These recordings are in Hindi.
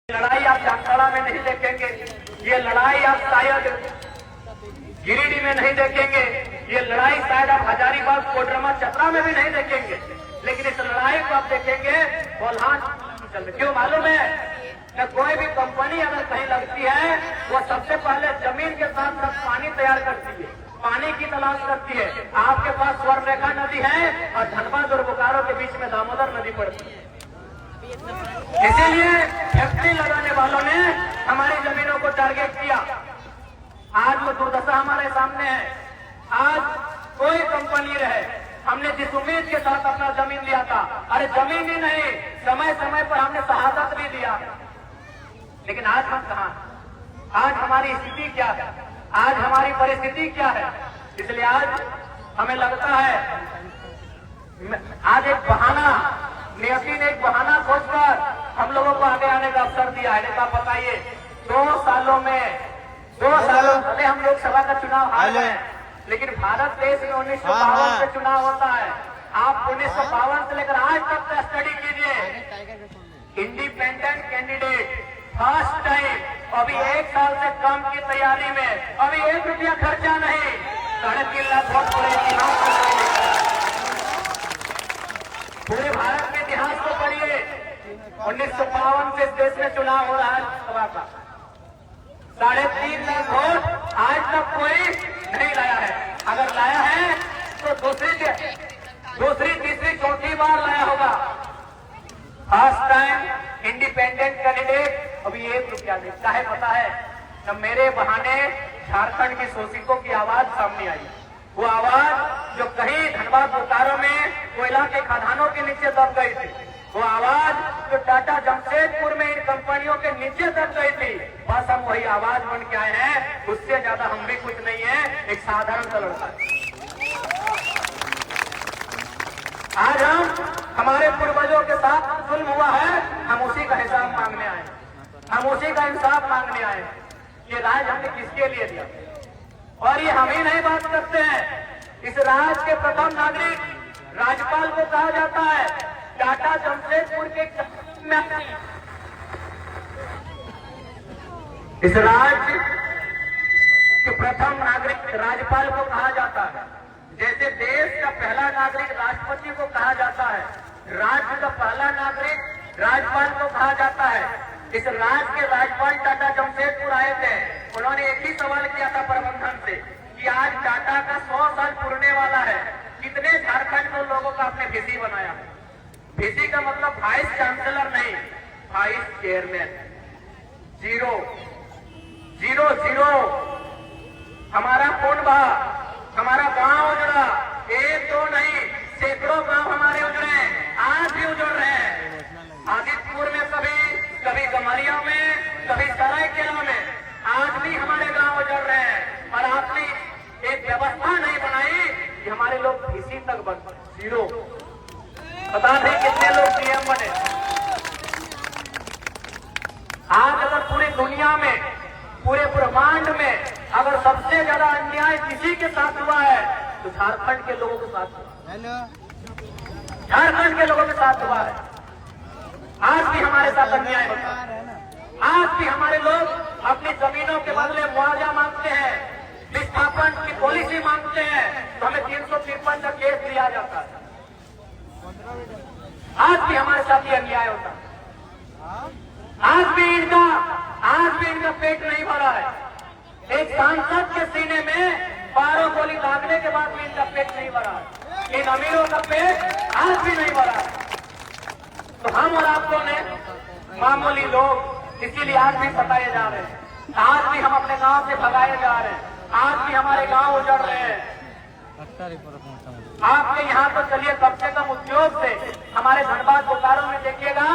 लड़ाई आप जामताड़ा में नहीं देखेंगे, ये लड़ाई आप शायद गिरिडीह में नहीं देखेंगे, ये लड़ाई शायद आप हजारीबाग कोडरमा चतरा में भी नहीं देखेंगे, लेकिन इस लड़ाई को आप देखेंगे कोल्हान। क्यों मालूम है कि कोई भी कंपनी अगर कहीं लगती है वो सबसे पहले जमीन के साथ साथ पानी तैयार करती है, पानी की तलाश करती है। आपके पास स्वर्णरेखा नदी है और धनबाद और बोकारो के बीच में दामोदर नदी पड़ती है। इसीलिए फैक्ट्री लगाने वालों ने हमारी जमीनों को टारगेट किया। आज वो दुर्दशा हमारे सामने है। आज कोई कंपनी रहे, हमने जिस उम्मीद के साथ अपना जमीन लिया था, अरे जमीन ही नहीं, समय समय पर हमने शहादत भी दिया, लेकिन आज हम कहाँ? आज हमारी स्थिति क्या है? आज हमारी परिस्थिति क्या है? इसलिए आज हमें लगता है आज एक बहाना, नियति ने एक बहाना खोजकर हम लोगों को आगे आने का अवसर दिया है। नेता बताइए, 2 सालों पहले हम लोकसभा का चुनाव हार गए, लेकिन भारत देश में 1952 से चुनाव होता है। आप 1952 से लेकर आज तक का स्टडी कीजिए। इंडिपेंडेंट कैंडिडेट फर्स्ट टाइम, अभी 1 साल से कम की तैयारी में, अभी 1 रुपया खर्चा नहीं, 3.5 लाख वोट पूरे भारत के इतिहास को पढ़िए। 1952 से इस देश में चुनाव हो रहा है लोकसभा का, 3.5 लाख वोट आज तक कोई नहीं लाया है। अगर लाया है तो दूसरी तीसरी चौथी बार लाया होगा। फर्स्ट टाइम इंडिपेंडेंट कैंडिडेट, अभी 1 रुपया नहीं। चाहे पता है न मेरे बहाने झारखंड की शोषितों की आवाज सामने आई, वो आवाज जो कहीं धनबाद बोकारो में कोयला के खदानों के नीचे दब गई थी, वो आवाज जो टाटा जमशेदपुर में इन कंपनियों के नीचे दब गई थी, बस हम वही आवाज बन के आए हैं। उससे ज्यादा हम भी कुछ नहीं है, एक साधारण सा लड़का। आज हमारे पूर्वजों के साथ जुल्म हुआ है, हम उसी का हिसाब मांगने आए, हम उसी का इंसाफ मांगने आए। ये राज हमने किसके लिए दिया? और ये हम ही नहीं बात करते हैं, इस राज्य के प्रथम नागरिक राज्यपाल को कहा जाता है। टाटा जमशेदपुर के इस राज्य के प्रथम नागरिक राज्यपाल को कहा जाता है। जैसे देश का पहला नागरिक राष्ट्रपति को कहा जाता है, राज्य का पहला नागरिक राज्यपाल को कहा जाता है। इस राज्य के राज्यपाल टाटा जमशेदपुर आए थे, उन्होंने एक ही सवाल किया था प्रबंधन से कि आज टाटा का 100 साल पूरने वाला है, कितने झारखंड के लोगों का आपने वीसी बनाया? वीसी का मतलब वाइस चांसलर नहीं, वाइस चेयरमैन। 0 0 0। हमारा खून बहा, हमारा गांव उजड़ा, 1 2 नहीं, सैकड़ों गांव हमारे उजड़े, आज भी उजड़ रहे हैं। आदित्यपुर में कभी गमरिया में, कभी सरायकेला में, आज भी हमारे गांव उजड़ रहे हैं। और आपने एक व्यवस्था नहीं बनाई कि हमारे लोग वीसी तक बन। 0। पता नहीं कितने लोग सीएम बने। आज अगर पूरी दुनिया में, पूरे ब्रह्मांड में अगर सबसे ज्यादा अन्याय किसी के साथ हुआ है तो झारखंड के लोगों के साथ हुआ। झारखंड के लोगों के साथ हुआ है। आज भी हमारे साथ अन्याय होता है। आज भी हमारे लोग अपनी जमीनों के बदले मुआवजा मांगते हैं, विस्थापन की पॉलिसी मांगते हैं, तो हमें 353 का केस दिया जाता है। आज भी हमारे साथ ये अन्याय होता है। आज भी इनका पेट नहीं भरा है। एक सांसद के सीने में 12 गोली लागने के बाद भी इनका पेट नहीं भरा है। इन अमीरों का पेट आज भी नहीं भरा है। तो हम और आप लोगों ने मामूली लोग, इसीलिए आज भी सताए जा रहे हैं, आज भी हम अपने गांव से भगाए जा रहे हैं, आज भी हमारे गांव उजड़ रहे हैं। आपके यहाँ तो चलिए कम से कम उद्योग से, हमारे धनबाद बोकारो में देखिएगा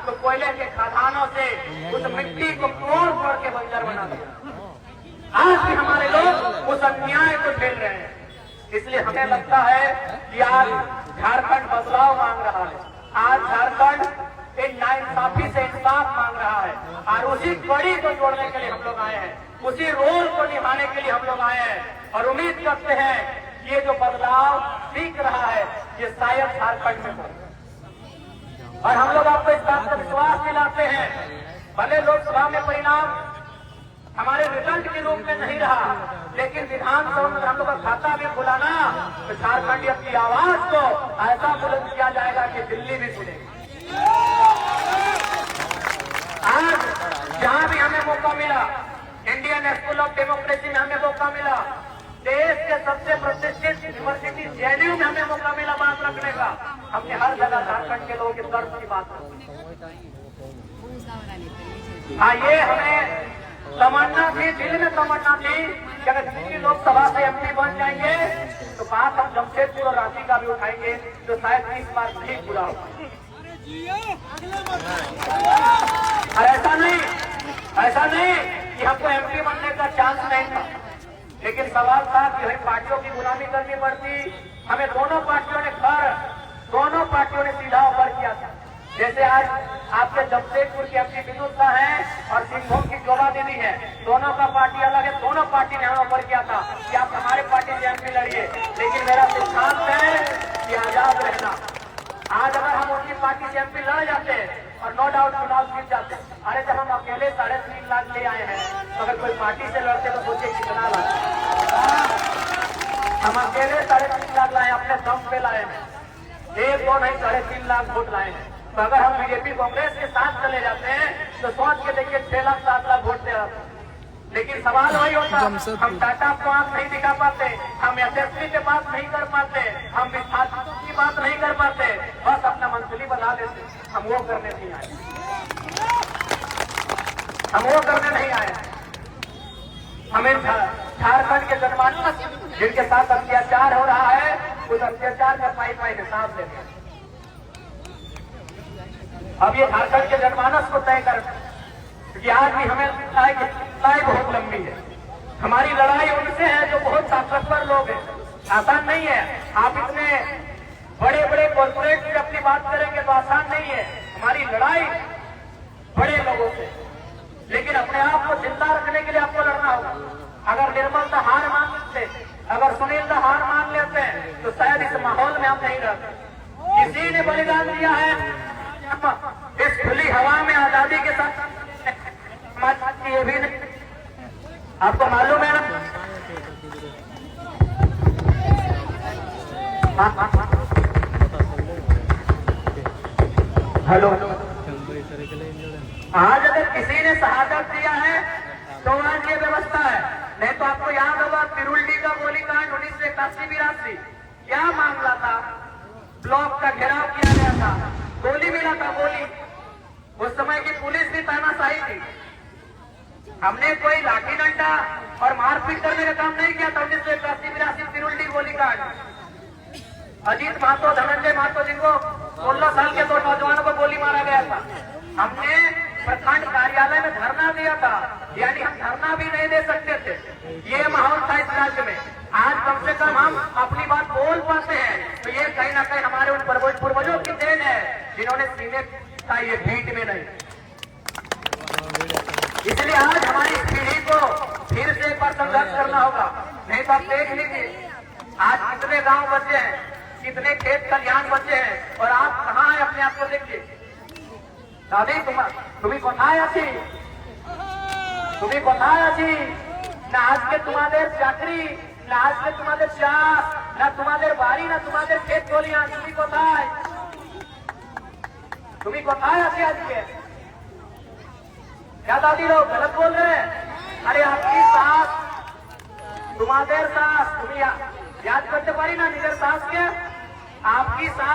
तो कोयले के खदानों से उस मिट्टी को तोड़ के बंजर बना दिया। आज भी हमारे लोग उस अन्याय को झेल रहे हैं। इसलिए हमें लगता है कि आज झारखंड बदलाव मांग रहा है। आज झारखंड एक नाइंसाफी से इंसाफ मांग रहा है, और उसी कड़ी को जोड़ने के लिए हम लोग आए हैं, उसी रोल को निभाने के लिए हम लोग आए हैं। और उम्मीद करते हैं ये जो बदलाव दिख रहा है ये शायद झारखंड में हो। और हम लोग आपको इस बात का विश्वास दिलाते हैं भले लोकसभा में परिणाम हमारे रिजल्ट के रूप में नहीं रहा, लेकिन विधानसभा में हम लोग का खाता भी खुलाना तो झारखंड अपनी आवाज को ऐसा बुलंद किया जाएगा कि दिल्ली भी सुनेगी। आज जहां भी हमें मौका मिला, इंडियन स्कूल ऑफ डेमोक्रेसी में हमें मौका मिला, देश के सबसे प्रतिष्ठित यूनिवर्सिटी जेएनयू में हमें मौका मिला बात रखने का, हमने हर जगह झारखंड के लोगों के दर्द की बात रखी। हाँ, ये हमें तमन्ना थी, दिल में तमन्ना थी कि अगर दिल्ली लोकसभा से एमपी बन जाएंगे तो बात हम जमशेदपुर और रांची का भी उठाएंगे, जो शायद इस बार नहीं पूरा होगा। और ऐसा नहीं कि हमको एमपी बनने का चांस नहीं था, लेकिन सवाल था कि हमें पार्टियों की गुलामी करनी पड़ती। हमें दोनों पार्टियों ने सीधा ऑफर किया था। जैसे आज आपके जमशेदपुर की एमपी विद्युत का है और सिंहभूम की शोभा दीदी है, दोनों का पार्टी अलग है, दोनों पार्टी ने हमें ऑफर किया था कि आप हमारे पार्टी से एमपी लड़िए, लेकिन मेरा सिद्धांत है कि आजाद रहना। आज अगर हम उनकी पार्टी से एमपी लड़ जाते और नो डाउट चुनाव जीत जाते, अरे जब हम अकेले 3.5 लाख ले आए हैं तो अगर कोई पार्टी से लड़ते तो सोचिए कितना लाख। हम अकेले 3.5 लाख लाए, अपने दम पे लाए हैं, 1-2 नहीं 3.5 लाख वोट लाए हैं। तो अगर हम बीजेपी कांग्रेस के साथ चले जाते हैं तो सोच के देखिए 6 लाख 7 लाख वोट दे आते। लेकिन सवाल वही होता, हम टाटा को आंख नहीं दिखा पाते, हम एसएसपी के बात नहीं कर पाते, हम विस्थापितों की बात नहीं कर पाते, बस अपना मंथली बना लेते। हम वो करने नहीं आए। हमें झारखंड के जनमानस जिनके साथ अत्याचार हो रहा है, उस अत्याचार का पाई हिसाब देते हैं। अब ये झारखंड के जनमानस को तय कर, क्योंकि आज भी हमें लड़ाई बहुत लंबी है। हमारी लड़ाई उनसे है जो बहुत ताकतवर लोग हैं, आसान नहीं है। आप इतने बड़े बड़े कॉर्पोरेट से अपनी बात करेंगे तो आसान नहीं है। हमारी लड़ाई बड़े लोगों से, लेकिन अपने आप को जिंदा रखने के लिए आपको लड़ना होगा। अगर निर्मल दा हार मान लेते, अगर सुनील दा हार मान लेते हैं तो शायद इस माहौल में हम नहीं रहते। किसी ने बलिदान दिया है इस खुली हवा में आजादी के साथ, ये भी नहीं आपको मालूम है ना। हेलो, आज अगर किसी ने शहादत दिया है तो आज ये व्यवस्था है। नहीं तो आपको याद होगा तिरुल्डी का गोलीकांड 1981-82 क्या मामला था, ब्लॉक का घेराव किया गया था, गोली मिला था, गोली। उस समय की पुलिस भी तानाशाही थी। हमने कोई लाठी डंडा और मारपीट करने का काम नहीं किया था। 1981-82 तिरुल्डी गोलीकांड, अजीत महतो, धनंजय महतो, जिनको 16 साल के 2 नौजवानों को गोली मारा गया था, हमने प्रखंड कार्यालय में धरना दिया था। यानी हम धरना भी नहीं दे सकते थे, ये माहौल था इस राज्य में। आज कम से कम हम अपनी बात बोल पाते हैं, तो ये कहीं ना कहीं हमारे उन पूर्वजों की देन है जिन्होंने सीने का ये भीट में नहीं। इसलिए आज हमारी पीढ़ी को फिर से एक बार संघर्ष करना होगा। नहीं तो आप देख लीजिए आज कितने गांव बचे हैं, कितने खेत खलिहान बचे हैं, और आप कहाँ हैं अपने आप को देखिए। दादी तुम्हें कोথায় আছি, না আজকে তোমাদের চাকরি, না আজকে তোমাদের চাষ, না তোমাদের বাড়ি, না তোমাদের ক্ষেত খলিহান, তুমি কোথায় আছি আজকে? क्या दादी लोग गलत बोल रहे हैं? अरे आपकी सास, तुम्हारे सास, तुम्हें याद करते पारी ना निजर सास के, आपकी सास